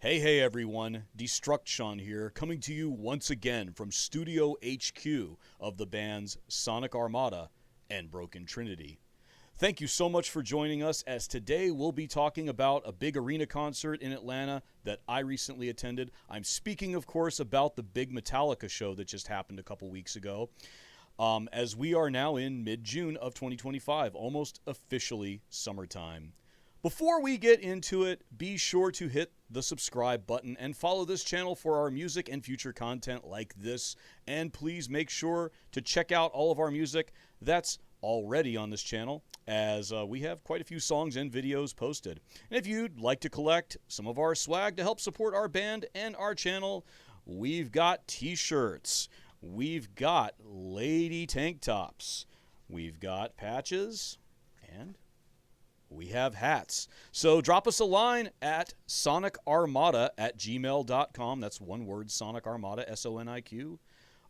Hey everyone, Destruction here, coming to you once again from Studio HQ of the bands SONIQ ARMADA and Broken Trinity. Thank you so much for joining us, as today we'll be talking about a big arena concert in Atlanta that I recently attended. I'm speaking, of course, about the big Metallica show that just happened a couple weeks ago. As we are now in mid-June of 2025, almost officially summertime. Before we get into it, be sure to hit the subscribe button and follow this channel for our music and future content like this. And please make sure to check out all of our music that's already on this channel, as we have quite a few songs and videos posted. And if you'd like to collect some of our swag to help support our band and our channel, we've got t-shirts, we've got lady tank tops, we've got patches, and we have hats. So drop us a line at soniqarmada@gmail.com. That's one word, Sonic Armada, SONIQ,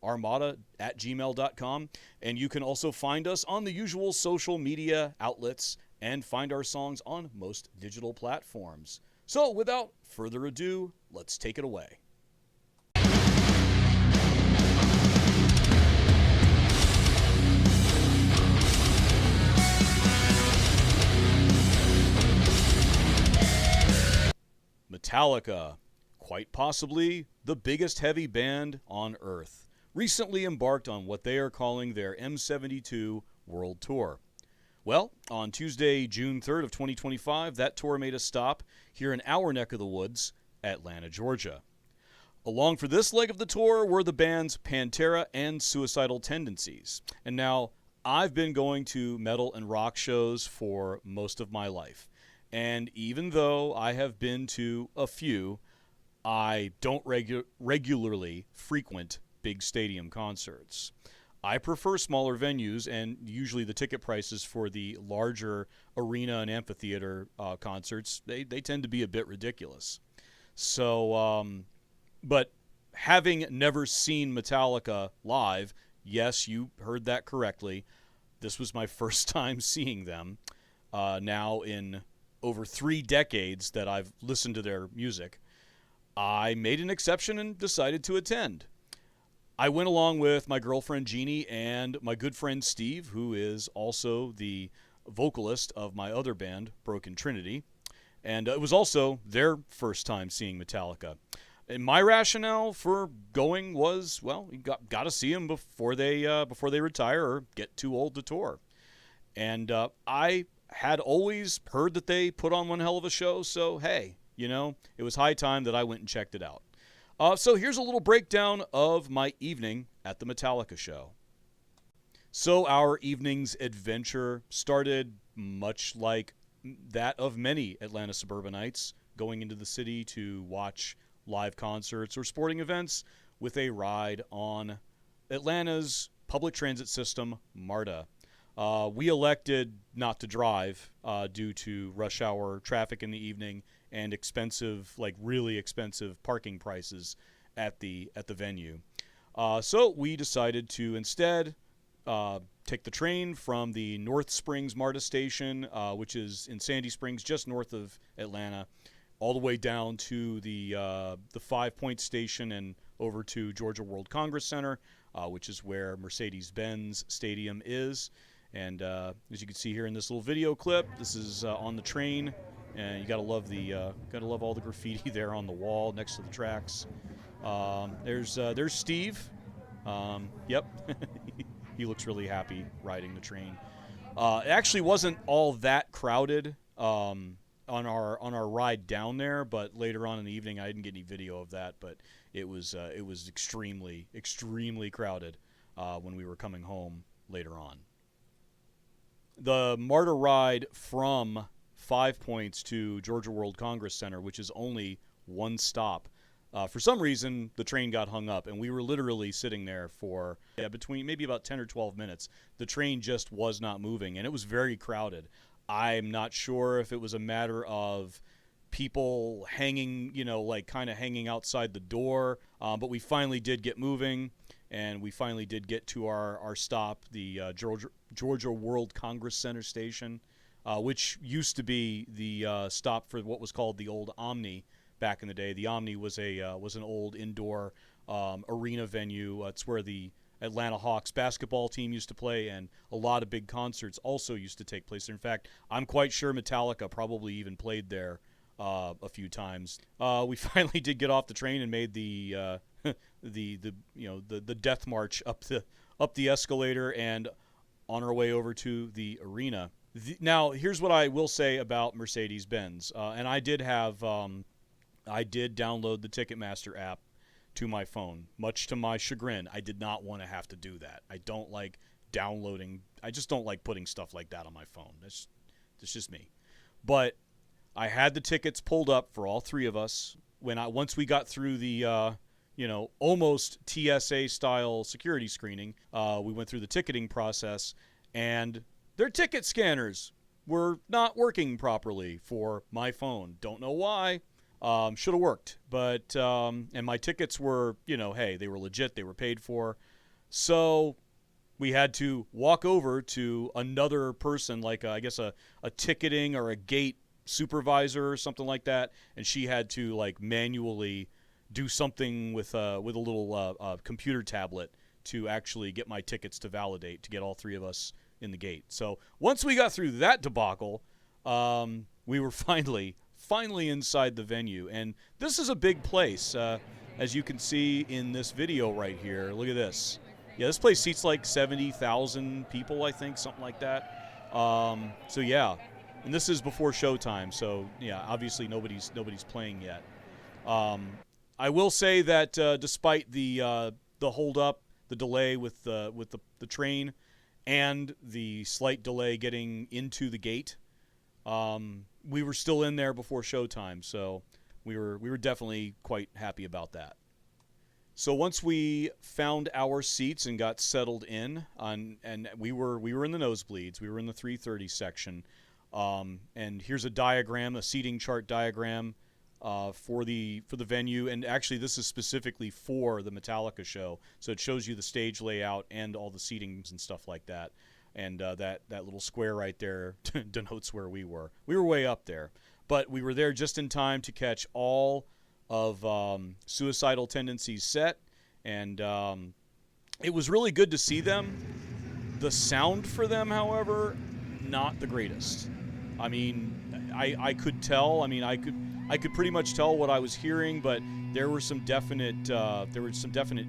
armada@gmail.com. And you can also find us on the usual social media outlets and find our songs on most digital platforms. So without further ado, let's take it away. Metallica, quite possibly the biggest heavy band on Earth, recently embarked on what they are calling their M72 World Tour. Well, on Tuesday, June 3rd of 2025, that tour made a stop here in our neck of the woods, Atlanta, Georgia. Along for this leg of the tour were the bands Pantera and Suicidal Tendencies. And now, I've been going to metal and rock shows for most of my life. And even though I have been to a few, I don't regularly frequent big stadium concerts. I prefer smaller venues, and usually the ticket prices for the larger arena and amphitheater concerts, they tend to be a bit ridiculous. So, but having never seen Metallica live, yes, you heard that correctly, this was my first time seeing them, now in over 3 decades that I've listened to their music. I made an exception and decided to attend. I went along with my girlfriend Jeannie and my good friend Steve, who is also the vocalist of my other band, Broken Trinity. And it was also their first time seeing Metallica. And my rationale for going was, well, you got to see them before they retire or get too old to tour. And I had always heard that they put on one hell of a show, so hey, it was high time that I went and checked it out. So here's a little breakdown of my evening at the Metallica show. So our evening's adventure started much like that of many Atlanta suburbanites, going into the city to watch live concerts or sporting events with a ride on Atlanta's public transit system, MARTA. We elected not to drive due to rush hour traffic in the evening and expensive, really expensive parking prices at the venue. So we decided to instead take the train from the North Springs MARTA station, which is in Sandy Springs, just north of Atlanta, all the way down to the 5 Point station and over to Georgia World Congress Center, which is where Mercedes Benz Stadium is. And as you can see here in this little video clip, this is on the train, and you gotta love all the graffiti there on the wall next to the tracks. There's Steve. Yep, he looks really happy riding the train. It actually wasn't all that crowded on our ride down there, but later on in the evening, I didn't get any video of that. But it was extremely crowded when we were coming home later on. The MARTA ride from 5 Points to Georgia World Congress Center, which is only one stop, for some reason the train got hung up, and we were literally sitting there for between maybe about 10 or 12 minutes. The train just was not moving, and it was very crowded. I'm not sure if it was a matter of people hanging, kind of hanging outside the door, but we finally did get moving. And we finally did get to our stop, the Georgia World Congress Center station, which used to be the stop for what was called the old Omni back in the day. The Omni was an old indoor arena venue. It's where the Atlanta Hawks basketball team used to play, and a lot of big concerts also used to take place there. In fact, I'm quite sure Metallica probably even played there a few times. We finally did get off the train and made the the death march up the escalator and on our way over to the arena. Now, here's what I will say about Mercedes Benz, and I did download the Ticketmaster app to my phone. Much to my chagrin, I did not want to have to do that. I don't like downloading. I just don't like putting stuff like that on my phone. That's just me. But I had the tickets pulled up for all three of us. Once we got through the almost TSA style security screening, we went through the ticketing process, and their ticket scanners were not working properly for my phone. Don't know why. Should have worked, but and my tickets were, hey, they were legit, they were paid for. So we had to walk over to another person, like I guess a ticketing or a gate supervisor or something like that, and she had to like manually do something with a little computer tablet to actually get my tickets to validate, to get all three of us in the gate. So once we got through that debacle, we were finally inside the venue. And this is a big place, as you can see in this video right here. Look at this. Yeah, this place seats like 70,000 people, I think, something like that. So yeah, and this is before showtime. So yeah, obviously nobody's playing yet. I will say that despite the hold up, the delay with the train, and the slight delay getting into the gate, we were still in there before showtime, so we were definitely quite happy about that. So once we found our seats and got settled in, and we were in the nosebleeds, we were in the 330 section, and here's a diagram, a seating chart diagram for the venue, and actually this is specifically for the Metallica show, so it shows you the stage layout and all the seatings and stuff like that. And that little square right there denotes where we were. We were way up there, but we were there just in time to catch all of Suicidal Tendencies set, and it was really good to see them. The sound for them, however, not the greatest. I mean, I could tell. I mean, I could pretty much tell what I was hearing, but there were some definite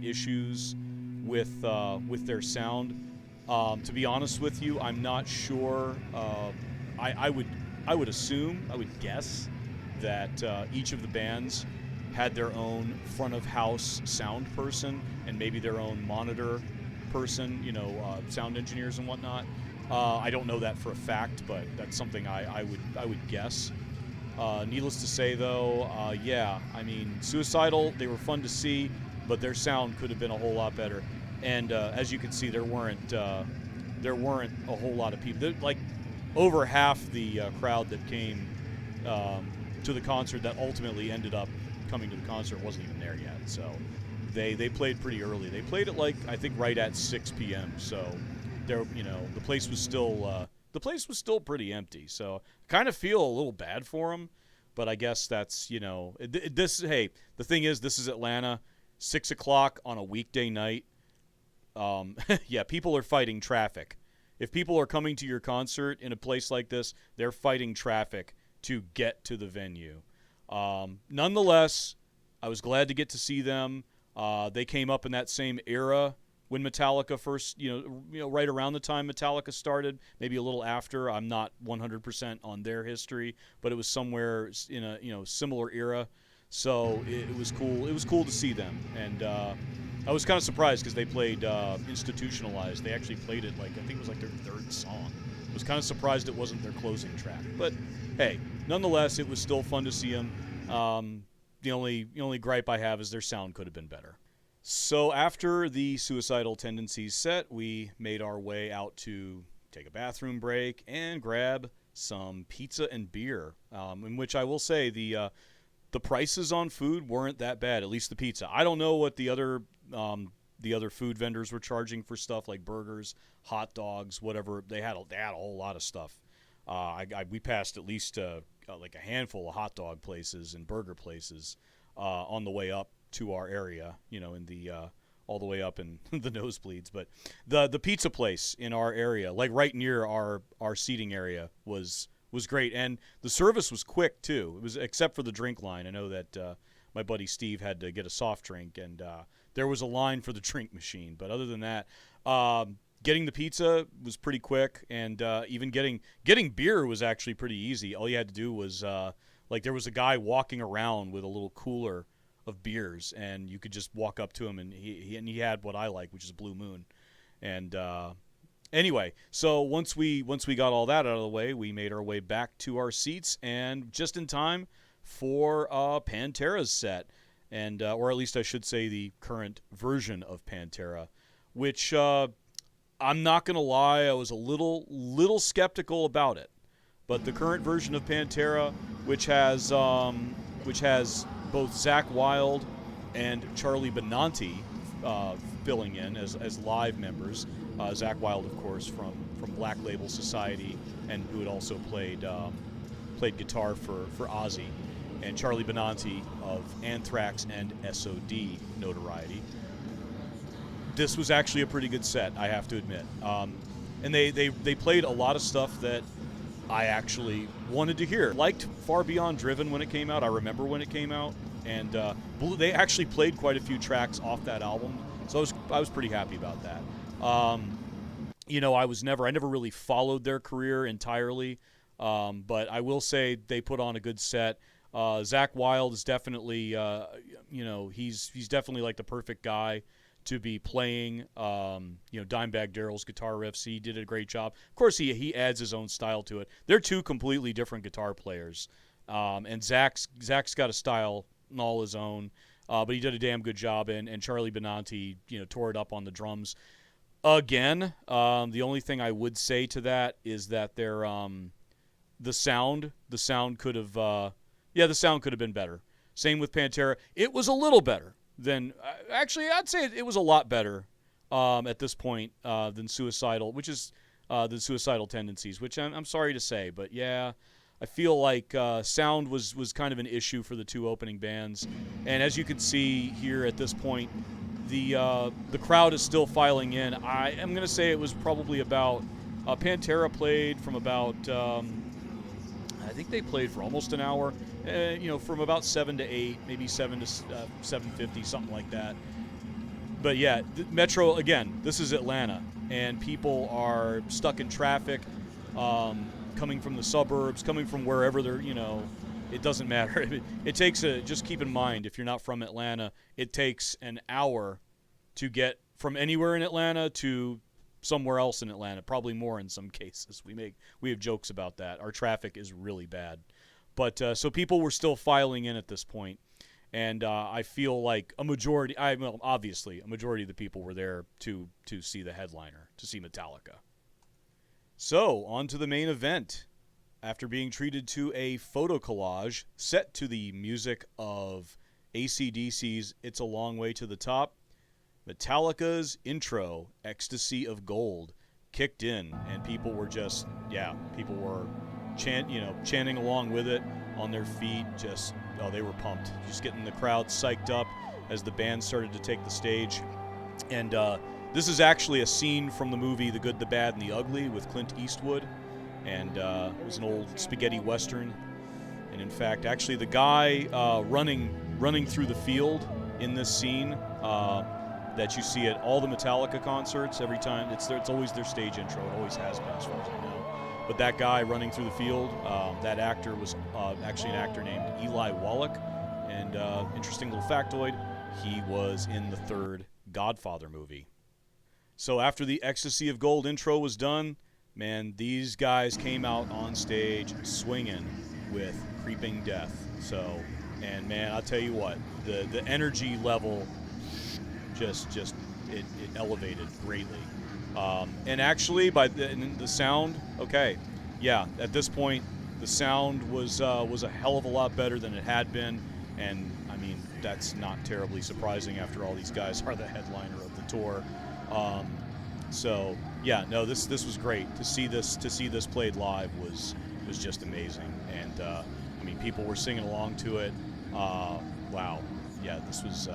issues with their sound. To be honest with you, I'm not sure. I would assume, I would guess that each of the bands had their own front of house sound person and maybe their own monitor person, sound engineers and whatnot. I don't know that for a fact, but that's something I would guess. Needless to say, though, yeah, I mean, Suicidal, they were fun to see, but their sound could have been a whole lot better. And as you can see, there weren't a whole lot of people. Like over half the crowd that came to the concert that ultimately ended up coming to the concert wasn't even there yet. So they played pretty early. They played at like I think right at 6 p.m. So there, the place was still pretty empty. So I kind of feel a little bad for them, but I guess that's this. Hey, the thing is, this is Atlanta, 6 o'clock on a weekday night. Yeah, people are fighting traffic. If people are coming to your concert in a place like this, they're fighting traffic to get to the venue. Nonetheless, I was glad to get to see them. They came up in that same era when Metallica first, right around the time Metallica started, maybe a little after. I'm not 100% on their history, but it was somewhere in a similar era. So it was cool. It was cool to see them, and I was kind of surprised because they played Institutionalized. They actually played it like I think it was like their third song. I was kind of surprised it wasn't their closing track, but hey, nonetheless, it was still fun to see them. The only gripe I have is their sound could have been better. So after the Suicidal Tendencies set, we made our way out to take a bathroom break and grab some pizza and beer. In which I will say the prices on food weren't that bad, at least the pizza. I don't know what the other food vendors were charging for stuff like burgers, hot dogs, whatever. They had a whole lot of stuff. We passed at least a like a handful of hot dog places and burger places on the way up to our area, in the all the way up in the nosebleeds. But the pizza place in our area, like right near our seating area, was great, and the service was quick too. It was, except for the drink line. I know that my buddy Steve had to get a soft drink, and there was a line for the drink machine. But other than that, getting the pizza was pretty quick, and even getting beer was actually pretty easy. All you had to do was like there was a guy walking around with a little cooler of beers, and you could just walk up to him, and he had what I like, which is Blue Moon. And anyway, so once we got all that out of the way, we made our way back to our seats, and just in time for Pantera's set, and or at least I should say the current version of Pantera, which I'm not gonna lie, I was a little skeptical about it, but the current version of Pantera, which has both Zakk Wylde and Charlie Benante filling in as live members. Zakk Wylde, of course, from Black Label Society, and who had also played guitar for Ozzy, and Charlie Benante of Anthrax and SOD notoriety. This was actually a pretty good set, I have to admit. And they played a lot of stuff that I actually wanted to hear. Liked Far Beyond Driven when it came out. I remember when it came out, and they actually played quite a few tracks off that album, so I was pretty happy about that. I never really followed their career entirely, but I will say they put on a good set. Zakk Wylde is definitely, he's definitely like the perfect guy to be playing, Dimebag Darrell's guitar riffs. He did a great job. Of course, he adds his own style to it. They're two completely different guitar players, and Zack's got a style all his own, but he did a damn good job. And Charlie Benante, tore it up on the drums. Again, the only thing I would say to that is that the sound could have, the sound could have been better. Same with Pantera. It was a little better than, actually, I'd say it was a lot better at this point than Suicidal, which is the Suicidal Tendencies, which I'm sorry to say, but yeah, I feel like sound was kind of an issue for the two opening bands. And as you can see here at this point, the crowd is still filing in. I am going to say it was probably about, Pantera played from about, I think they played for almost an hour, from about 7 to 8, maybe 7 to 7:50, something like that. But yeah, Metro, again, this is Atlanta, and people are stuck in traffic, coming from the suburbs, coming from wherever they're, it doesn't matter. It takes just keep in mind, if you're not from Atlanta, it takes an hour to get from anywhere in Atlanta to somewhere else in Atlanta, probably more in some cases. We have jokes about that. Our traffic is really bad. But so people were still filing in at this point, and I feel like obviously a majority of the people were there to see the headliner, to see Metallica. So, on to the main event. After being treated to a photo collage set to the music of AC/DC's It's a Long Way to the Top, Metallica's intro, Ecstasy of Gold, kicked in, and people were chanting along with it on their feet. They were pumped. Just getting the crowd psyched up as the band started to take the stage. And this is actually a scene from the movie The Good, the Bad, and the Ugly with Clint Eastwood. And it was an old spaghetti western. And in fact, actually the guy running through the field in this scene that you see at all the Metallica concerts every time, it's always their stage intro. It always has been, as far as I know. But that guy running through the field, that actor was actually an actor named Eli Wallach. And interesting little factoid, he was in the third Godfather movie. So after the Ecstasy of Gold intro was done, man, these guys came out on stage swinging with Creeping Death. So, and man, I'll tell you what, the energy level just elevated greatly. And actually, by the sound, okay, yeah, at this point, the sound was a hell of a lot better than it had been, and I mean that's not terribly surprising after all these guys are the headliner of the tour. So yeah, no, this was great to see this played live was just amazing, and I mean, people were singing along to it. Wow, yeah, this was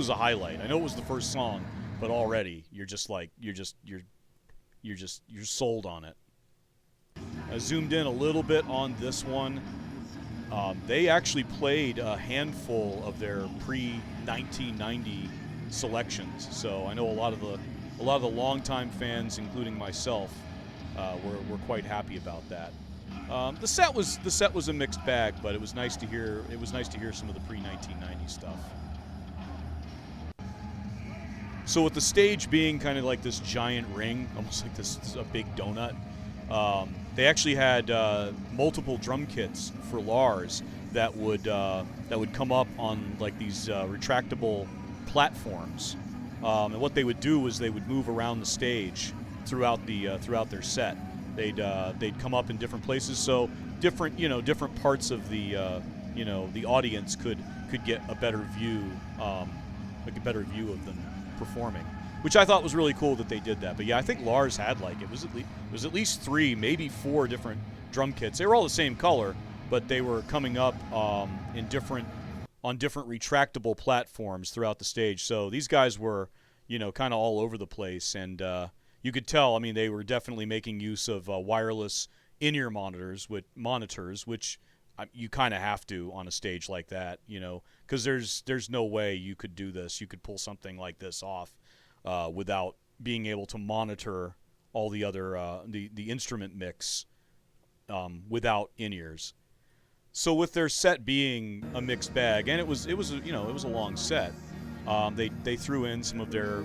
a highlight. I know it was the first song, but already you're sold on it. I zoomed in a little bit on this one. They actually played a handful of their pre-1990 selections, so I know a lot of the longtime fans, including myself, were quite happy about that. The set was a mixed bag, but it was nice to hear. It was nice to hear some of the pre-1990 stuff. So with the stage being kind of like this giant ring, almost like this a big donut, they actually had multiple drum kits for Lars that would come up on like these retractable platforms. And what they would do was they would move around the stage throughout their set. They'd come up in different places, so different parts of the audience could get a better view, of them performing, which I thought was really cool that they did that. But yeah, I think Lars had it was at least 3, maybe 4 different drum kits. They were all the same color, but they were coming up on different retractable platforms throughout the stage. So these guys were kind of all over the place, and you could tell. I mean, they were definitely making use of wireless in-ear monitors, which you kind of have to on a stage like that, because there's no way you could do this. You could pull something like this off without being able to monitor all the other the instrument mix without in-ears. So with their set being a mixed bag, and it was a long set. They threw in some of their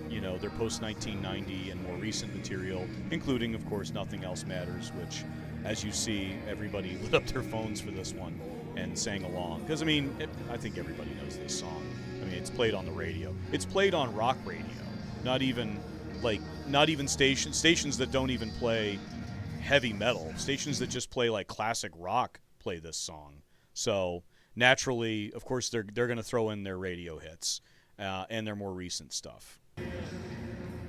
post 1990 and more recent material, including, of course, Nothing Else Matters, which, as you see, everybody lit up their phones for this one and sang along. Because I think everybody knows this song. I mean, it's played on the radio. It's played on rock radio. Not even stations that don't even play heavy metal. Stations that just play like classic rock play this song. So naturally, of course, they're going to throw in their radio hits. And their more recent stuff.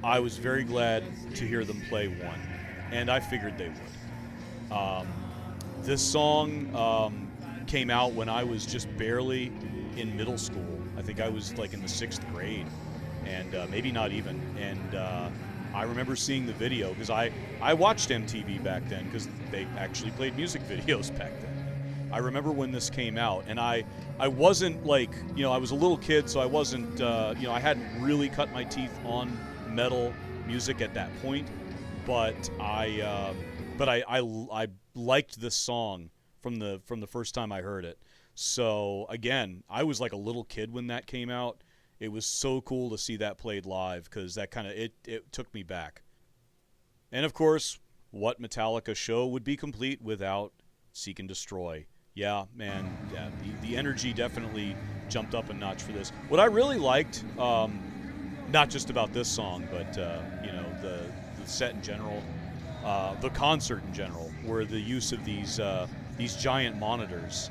I was very glad to hear them play one, and I figured they would. This song came out when I was just barely in middle school. I think I was like in the 6th grade, and maybe not even. And I remember seeing the video because I watched MTV back then because they actually played music videos back then. I remember when this came out, and I wasn't I was a little kid, so I wasn't, I hadn't really cut my teeth on metal music at that point, but I liked this song from the first time I heard it. So again, I was like a little kid when that came out. It was so cool to see that played live because that kind of it took me back. And of course, what Metallica show would be complete without Seek and Destroy? Yeah, man, yeah, the energy definitely jumped up a notch for this. What I really liked, not just about this song, but the set in general, the concert in general, were the use of these giant monitors,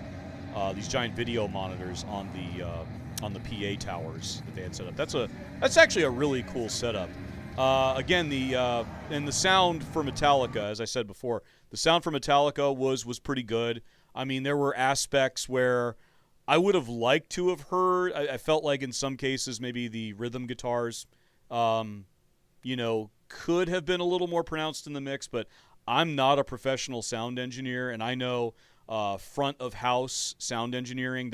these giant video monitors on the PA towers that they had set up. That's actually a really cool setup. Again, the sound for Metallica, as I said before, the sound for Metallica was pretty good. I mean, there were aspects where I would have liked to have heard. I felt like in some cases maybe the rhythm guitars, could have been a little more pronounced in the mix. But I'm not a professional sound engineer, and I know front of house sound engineering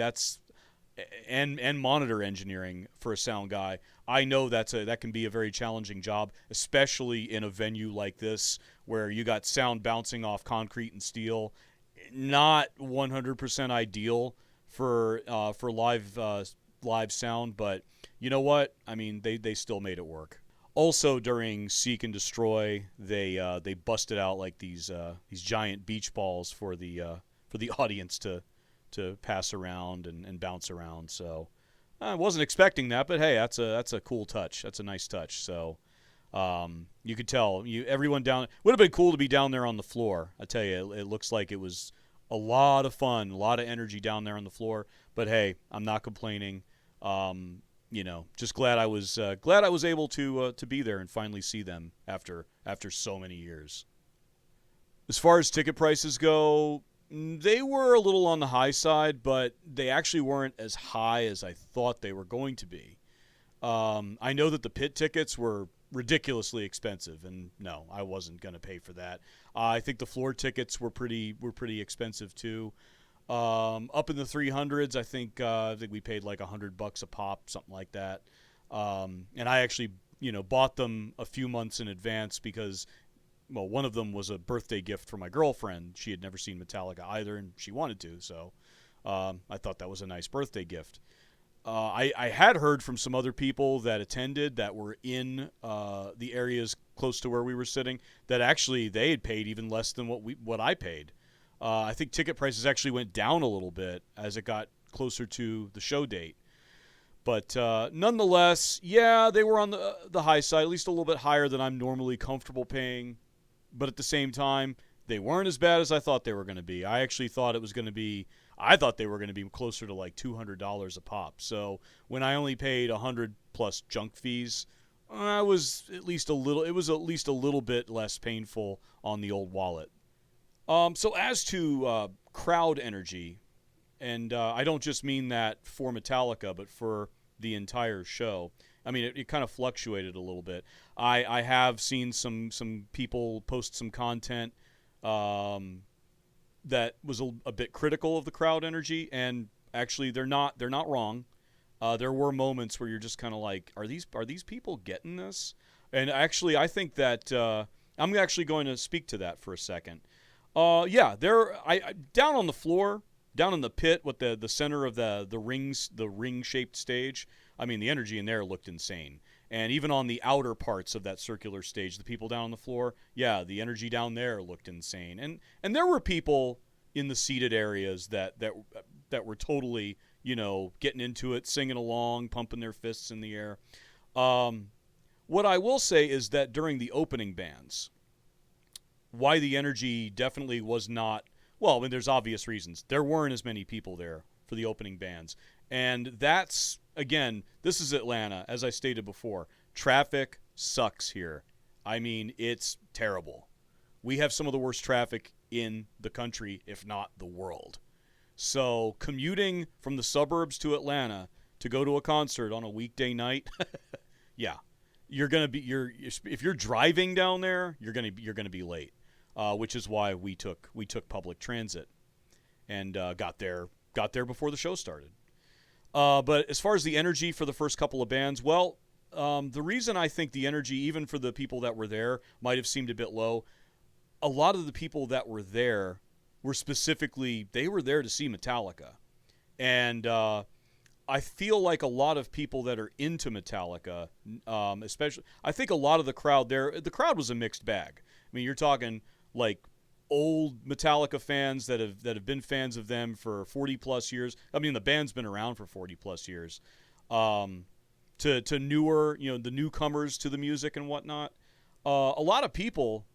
and monitor engineering for a sound guy. I know that can be a very challenging job, especially in a venue like this where you got sound bouncing off concrete and steel. Not 100% ideal for live sound, but you know what? I mean, they still made it work. Also, during Seek and Destroy, they busted out like these giant beach balls for the audience to pass around and bounce around. So I wasn't expecting that, but hey, that's a cool touch. That's a nice touch. So you could tell everyone down. Would have been cool to be down there on the floor. I tell you, it looks like it was a lot of fun, a lot of energy down there on the floor. But hey, I'm not complaining. Just glad I was able to be there and finally see them after so many years. As far as ticket prices go, They were a little on the high side, but they actually weren't as high as I thought they were going to be. I know that the pit tickets were ridiculously expensive, and no, I wasn't going to pay for that. I think the floor tickets were pretty expensive too. Up in the 300s, I think we paid like $100 a pop, something like that. And I actually, bought them a few months in advance because, well, one of them was a birthday gift for my girlfriend. She had never seen Metallica either, and she wanted to, so I thought that was a nice birthday gift. I had heard from some other people that attended that were in the areas close to where we were sitting that actually they had paid even less than what I paid. I think ticket prices actually went down a little bit as it got closer to the show date. But nonetheless, yeah, they were on the high side, at least a little bit higher than I'm normally comfortable paying. But at the same time, they weren't as bad as I thought they were going to be. I actually thought I thought they were going to be closer to like $200 a pop. So when I only paid 100 plus junk fees, it was at least a little bit less painful on the old wallet. So as to crowd energy, and I don't just mean that for Metallica, but for the entire show. I mean, it kind of fluctuated a little bit. I have seen some people post some content that was a bit critical of the crowd energy, and actually they're not wrong. There were moments where you're just kind of like, are these people getting this? And actually, I think that I'm actually going to speak to that for a second. Yeah, I down on the floor, down in the pit with the center of the ring-shaped stage. I mean, the energy in there looked insane. And even on the outer parts of that circular stage, the people down on the floor, yeah, the energy down there looked insane. And there were people in the seated areas that were totally, getting into it, singing along, pumping their fists in the air. What I will say is that during the opening bands, why the energy definitely was not, well, I mean, there's obvious reasons. There weren't as many people there for the opening bands. And that's, again, this is Atlanta, as I stated before. Traffic sucks here. I mean, it's terrible. We have some of the worst traffic in the country, if not the world. So commuting from the suburbs to Atlanta to go to a concert on a weekday night, yeah, if you're driving down there, you're gonna be late. Which is why we took public transit and got there before the show started. But as far as the energy for the first couple of bands, well, the reason I think the energy, even for the people that were there, might have seemed a bit low, a lot of the people that were there were they were there to see Metallica. And I feel like a lot of people that are into Metallica, especially, I think a lot of the crowd was a mixed bag. I mean, you're talking like old Metallica fans that have been fans of them for 40 plus years. I mean, the band's been around for 40 plus years. To newer, the newcomers to the music and whatnot. A lot of people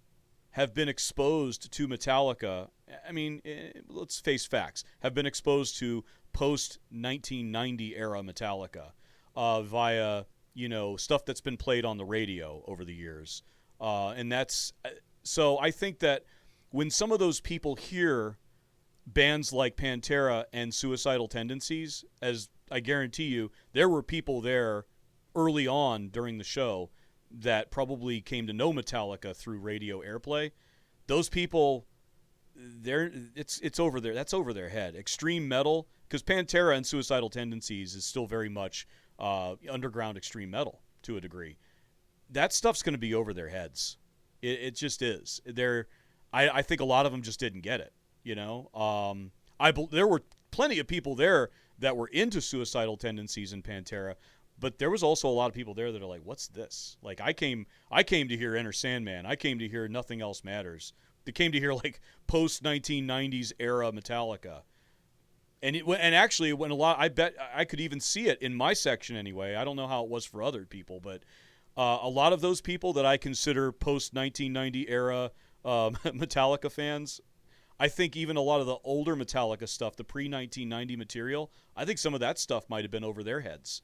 have been exposed to Metallica. I mean, let's face facts. Have been exposed to post 1990 era Metallica via stuff that's been played on the radio over the years, and that's. So I think that when some of those people hear bands like Pantera and Suicidal Tendencies, as I guarantee you, there were people there early on during the show that probably came to know Metallica through radio airplay. Those people, it's over there. That's over their head. Extreme metal, because Pantera and Suicidal Tendencies is still very much underground extreme metal to a degree. That stuff's going to be over their heads. It just is. I think a lot of them just didn't get it. There were plenty of people there that were into Suicidal Tendencies and Pantera, but there was also a lot of people there that are like, "What's this?" Like I came to hear Enter Sandman. I came to hear Nothing Else Matters. They came to hear like post 1990s era Metallica. And actually when I bet I could even see it in my section anyway. I don't know how it was for other people, but a lot of those people that I consider post 1990 era Metallica fans, I think even a lot of the older Metallica stuff, the pre 1990 material, I think some of that stuff might have been over their heads.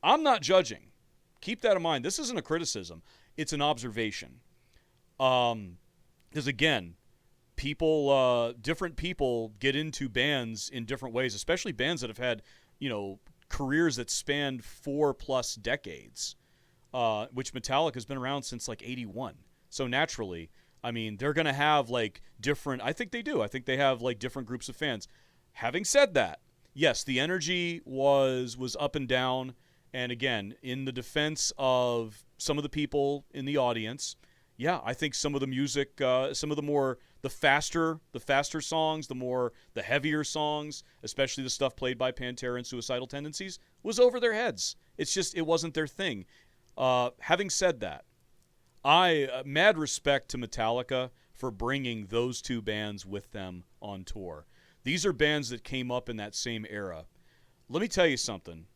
I'm not judging. Keep that in mind. This isn't a criticism. It's an observation. Because again, different people get into bands in different ways, especially bands that have had, careers that spanned 4+ decades, which Metallica has been around since like 81. So naturally, I mean, they're going to have like different, I think they do. I think they have like different groups of fans. Having said that, yes, the energy was up and down. And again, in the defense of some of the people in the audience, yeah, I think some of the music, some of the faster songs, the heavier songs, especially the stuff played by Pantera and Suicidal Tendencies, was over their heads. It's just, it wasn't their thing. Having said that, I mad respect to Metallica for bringing those two bands with them on tour. These are bands that came up in that same era. Let me tell you something.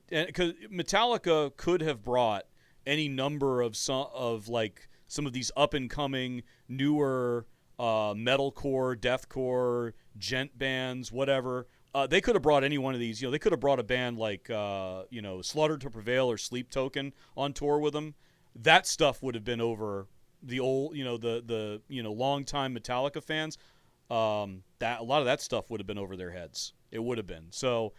Because Metallica could have brought any number of some of these up and coming newer metalcore, deathcore, gent bands, whatever. They could have brought any one of these. They could have brought a band like Slaughter to Prevail or Sleep Token on tour with them. That stuff would have been over the old, the longtime Metallica fans. That a lot of that stuff would have been over their heads. It would have been. So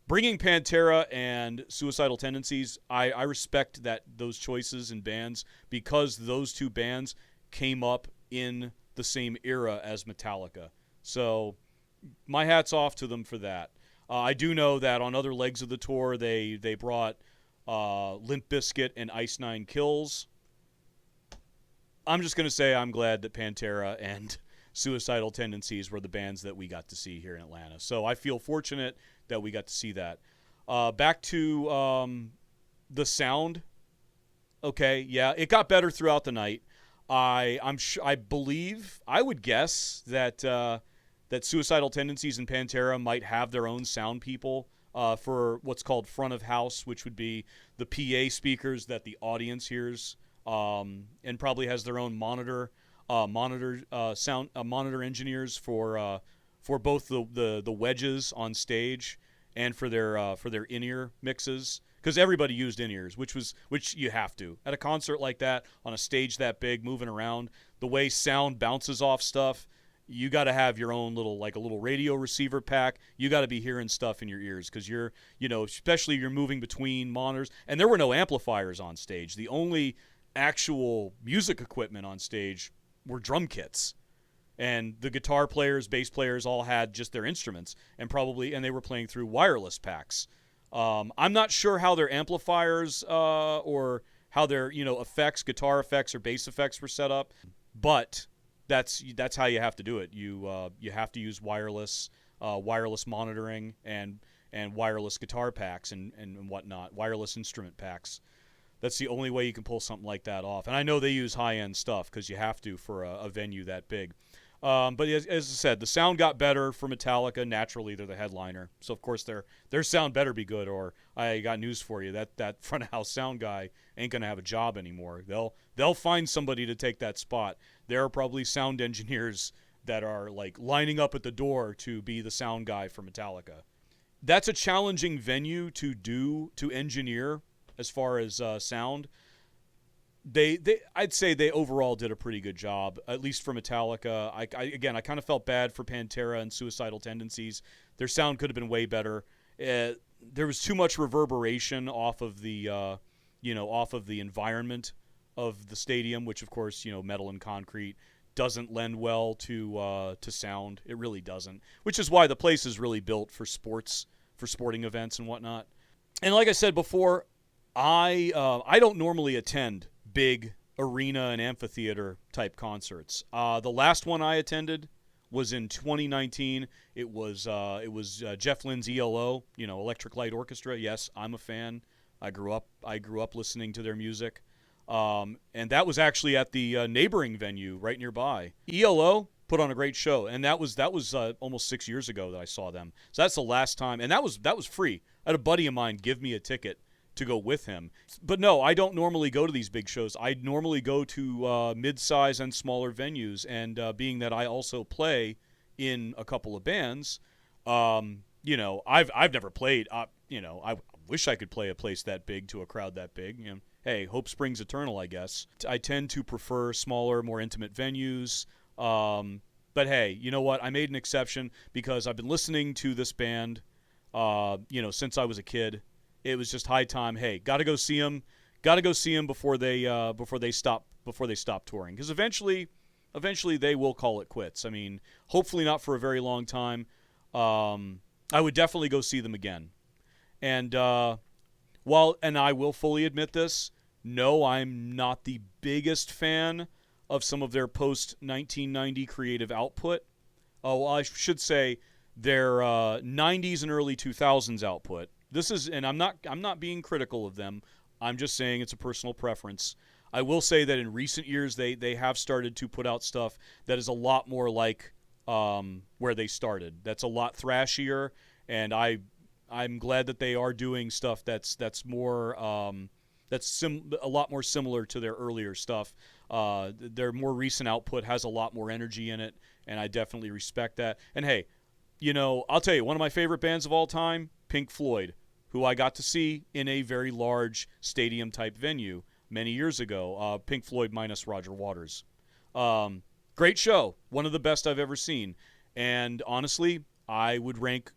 bringing Pantera and Suicidal Tendencies, I respect those choices in bands because those two bands came up in the same era as Metallica. So my hat's off to them for that. I do know that on other legs of the tour, they brought Limp Bizkit and Ice Nine Kills. I'm just going to say I'm glad that Pantera and Suicidal Tendencies were the bands that we got to see here in Atlanta. So I feel fortunate that we got to see that. Back to the sound. Okay, yeah, it got better throughout the night. I would guess that Suicidal Tendencies and Pantera might have their own sound people for what's called front of house, which would be the PA speakers that the audience hears, and probably has their own monitor engineers for both the wedges on stage and for their in-ear mixes, because everybody used in-ears, which you have to at a concert like that, on a stage that big, moving around, the way sound bounces off stuff. You got to have your own little radio receiver pack. You got to be hearing stuff in your ears because especially you're moving between monitors, and there were no amplifiers on stage. The only actual music equipment on stage were drum kits, and the guitar players, bass players all had just their instruments, and they were playing through wireless packs. I'm not sure how their amplifiers or how their effects, guitar effects or bass effects were set up, but that's how you have to do it. You have to use wireless monitoring and wireless guitar packs and whatnot, wireless instrument packs. That's the only way you can pull something like that off. And I know they use high-end stuff because you have to for a venue that big. But as I said, the sound got better for Metallica. Naturally, they're the headliner, so of course their sound better be good. Or I got news for you: that front of house sound guy ain't gonna have a job anymore. They'll find somebody to take that spot. There are probably sound engineers that are like lining up at the door to be the sound guy for Metallica. That's a challenging venue to engineer as far as sound. I'd say they overall did a pretty good job, at least for Metallica. I kind of felt bad for Pantera and Suicidal Tendencies. Their sound could have been way better. There was too much reverberation off of the environment of the stadium, which of course, metal and concrete doesn't lend well to sound. It really doesn't, which is why the place is really built for sporting events and whatnot. And like I said before, I don't normally attend big arena and amphitheater type concerts. The last one I attended was in 2019. It was Jeff Lynne's ELO, Electric Light Orchestra. Yes, I'm a fan. I grew up listening to their music, and that was actually at the neighboring venue right nearby. ELO put on a great show, and that was almost 6 years ago that I saw them. So that's the last time, and that was free. I had a buddy of mine give me a ticket to go with him. But no, I don't normally go to these big shows. I normally go to mid-size and smaller venues, and being that I also play in a couple of bands, I've never played. I wish I could play a place that big to a crowd that big. Hey, hope springs eternal, I guess. I tend to prefer smaller, more intimate venues. But But hey, you know what? I made an exception because I've been listening to this band, since I was a kid. It was just high time. Hey, got to go see them. Got to go see them before they stop touring. Because eventually they will call it quits. I mean, hopefully not for a very long time. I would definitely go see them again. And and I will fully admit this, no, I'm not the biggest fan of some of their post-1990 creative output. Oh, well, I should say their 90s and early 2000s output. This is, and I'm not being critical of them. I'm just saying it's a personal preference. I will say that in recent years they have started to put out stuff that is a lot more like where they started. That's a lot thrashier, and I'm glad that they are doing stuff that's more a lot more similar to their earlier stuff. Their more recent output has a lot more energy in it, and I definitely respect that. And hey, I'll tell you, one of my favorite bands of all time, Pink Floyd, who I got to see in a very large stadium-type venue many years ago. Pink Floyd minus Roger Waters. Great show, one of the best I've ever seen. And honestly, I would rank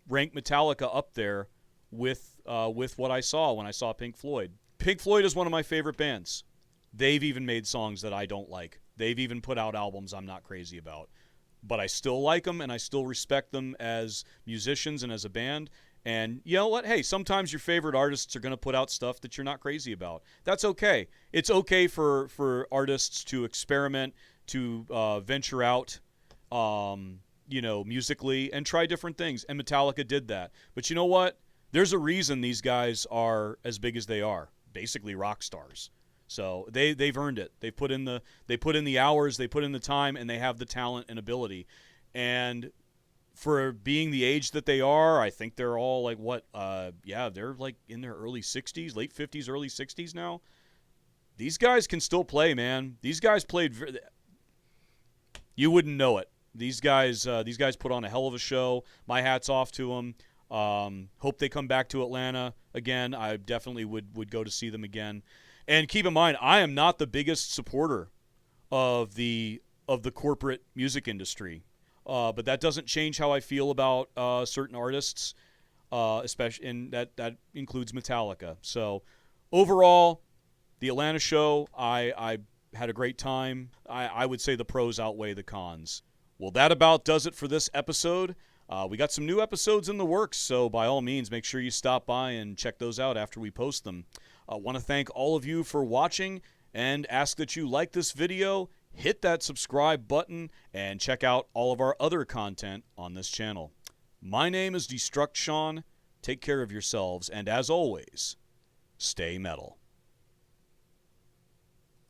Metallica up there with what I saw when I saw Pink Floyd. Pink Floyd is one of my favorite bands. They've even made songs that I don't like. They've even put out albums I'm not crazy about. But I still like them, and I still respect them as musicians and as a band. And you know what? Hey, sometimes your favorite artists are going to put out stuff that you're not crazy about. That's okay. It's okay for artists to experiment, to venture out, musically, and try different things. And Metallica did that. But you know what? There's a reason these guys are as big as they are. Basically rock stars. So they've earned it. They put in the hours, they put in the time, and they have the talent and ability. And for being the age that they are, I think they're all like they're like in their early 60s, late 50s, early 60s now. These guys can still play, man. These guys played. You wouldn't know it. These guys put on a hell of a show. My hat's off to them. Hope they come back to Atlanta again. I definitely would go to see them again. And keep in mind, I am not the biggest supporter of the corporate music industry, but that doesn't change how I feel about certain artists, especially, and that includes Metallica. So overall, the Atlanta show, I had a great time. I would say the pros outweigh the cons. Well, that about does it for this episode. We got some new episodes in the works, so by all means, make sure you stop by and check those out after we post them. I want to thank all of you for watching and ask that you like this video, hit that subscribe button, and check out all of our other content on this channel. My name is Destruct Sean. Take care of yourselves, and as always, stay metal.